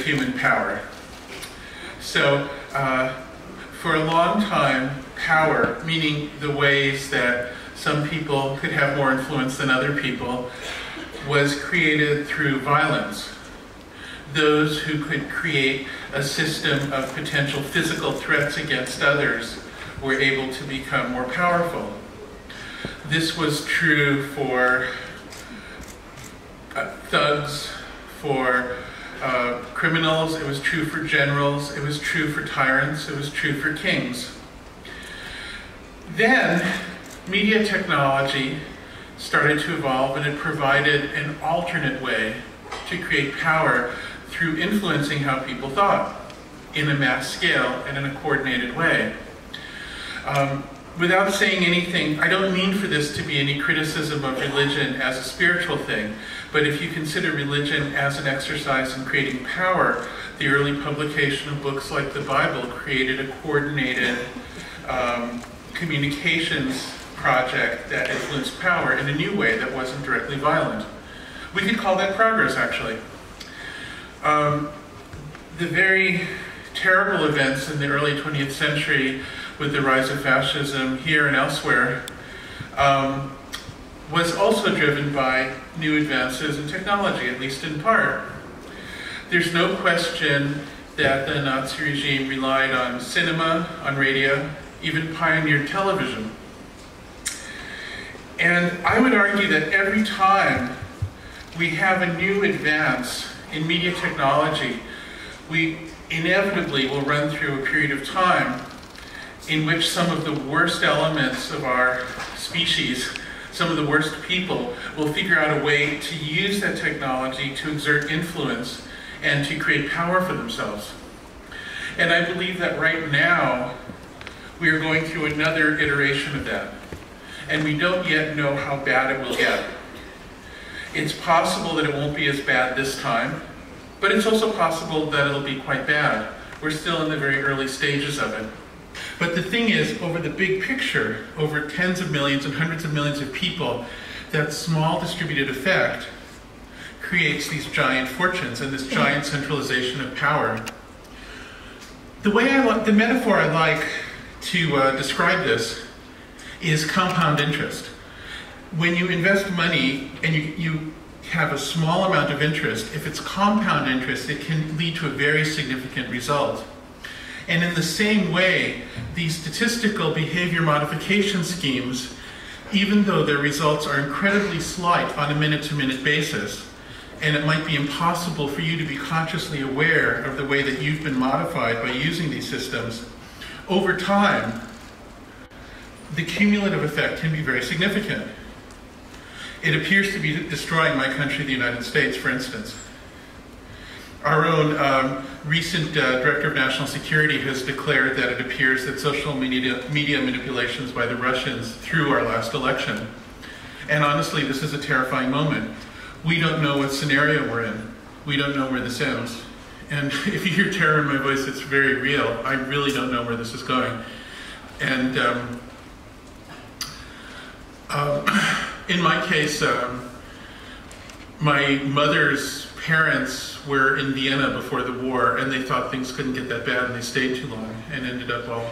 human power. So for a long time, power, meaning the ways that some people could have more influence than other people, was created through violence. Those who could create a system of potential physical threats against others were able to become more powerful. This was true for thugs, for criminals, it was true for generals, it was true for tyrants, it was true for kings. Then, media technology started to evolve, and it provided an alternate way to create power through influencing how people thought in a mass scale and in a coordinated way. Without saying anything, I don't mean for this to be any criticism of religion as a spiritual thing, but if you consider religion as an exercise in creating power, the early publication of books like the Bible created a coordinated communications project that influenced power in a new way that wasn't directly violent. We could call that progress, actually. The very terrible events in the early 20th century with the rise of fascism here and elsewhere was also driven by new advances in technology, at least in part. There's no question that the Nazi regime relied on cinema, on radio, even pioneered television. And I would argue that every time we have a new advance in media technology, we inevitably will run through a period of time in which some of the worst elements of our species, some of the worst people, will figure out a way to use that technology to exert influence and to create power for themselves. And I believe that right now, we are going through another iteration of that. And we don't yet know how bad it will get. It's possible that it won't be as bad this time, but it's also possible that it'll be quite bad. We're still in the very early stages of it. But the thing is, over the big picture, over tens of millions and hundreds of millions of people, that small distributed effect creates these giant fortunes and this giant centralization of power. The metaphor I like to describe this is compound interest. When you invest money and you have a small amount of interest, if it's compound interest, it can lead to a very significant result. And in the same way, these statistical behavior modification schemes, even though their results are incredibly slight on a minute-to-minute basis, and it might be impossible for you to be consciously aware of the way that you've been modified by using these systems, over time, the cumulative effect can be very significant. It appears to be destroying my country, the United States, for instance. Our own recent Director of National Security has declared that it appears that social media manipulations by the Russians threw our last election. And honestly, this is a terrifying moment. We don't know what scenario we're in. We don't know where this ends. And if you hear terror in my voice, it's very real. I really don't know where this is going. And in my case, my mother's parents were in Vienna before the war, and they thought things couldn't get that bad, and they stayed too long and ended up all